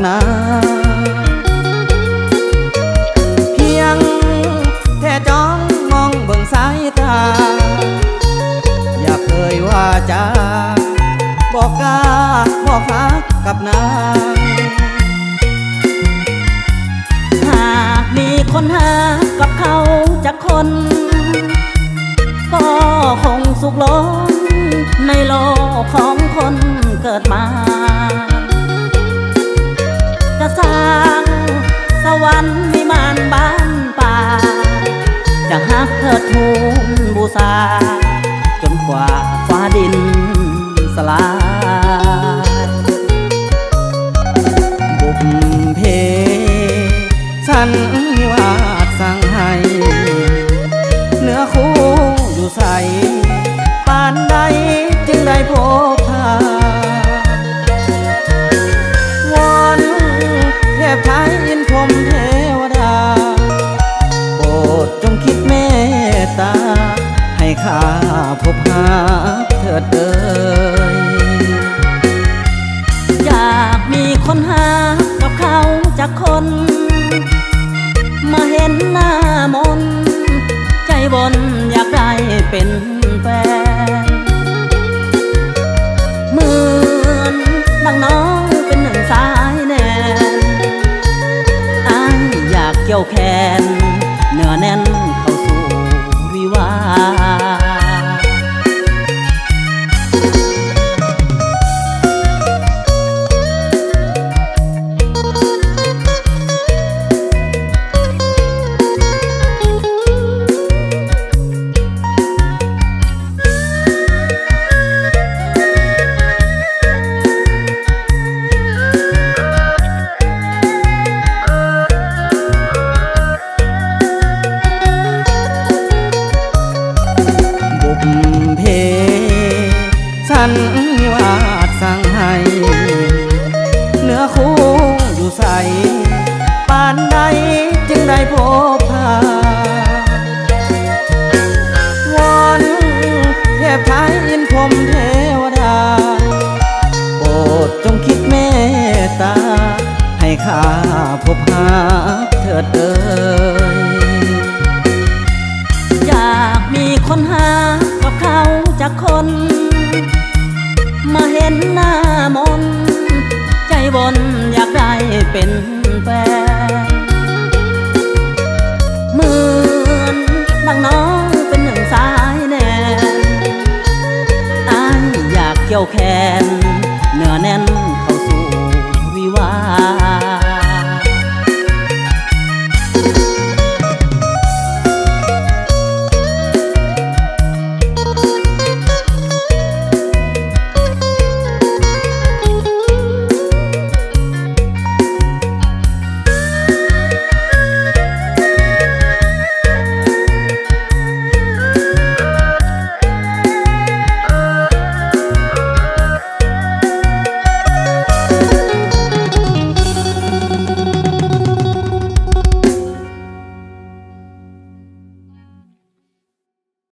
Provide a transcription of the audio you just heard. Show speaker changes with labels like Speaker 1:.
Speaker 1: นาเพียงแค่จ้องมองเบิ่งสายตาอย่าเคยว่าจะบอกกล้าบอกรักกับนาง
Speaker 2: หากมีคนหากับเขาจักคนก็คงสุขล้นในโลกของคนเกิดมาจะสร้างสวรรค์วิมานบ้านป่าจะฮักเธอทูลบูชาจนกว่าฟ้าดินสลาย
Speaker 1: บุพเพฉันวาดสั่งให้เนื้อคู่อยู่ใสปานใดจึงได้พบพาวอนเทพไทยอินพรหมเทวดาโปรดจงคิดเมตตาให้ข้าพบหาเถิดเอ่ย
Speaker 2: อยากมีคนหากับเขาจักคนมาเห็นหน้ามนใจบนอยากได้เป็นแฟนเหมือนดังน้องเป็นหนึ่งสายแน่นอ้ายอยากเกี่ยวแขนเนื้อแน่นเข้าสู่วิวา
Speaker 1: ฉันวาดสั่งให้เนื้อคู่อยู่ใสปานใดจึงได้พบพาวอนเทพไทยอินพรหมเทวดาโปรดจงคิดเมตตาให้ข้าพบหาเถิดเอ่ย
Speaker 2: อยากมีคนหากับเขาจักคนมาเห็นหน้ามนใจบนอยากได้เป็นแฟนเหมือนดังน้องเป็นหนึ่งสายแน่นอ้ายอยากเกี่ยวแขนเนื้อแน่น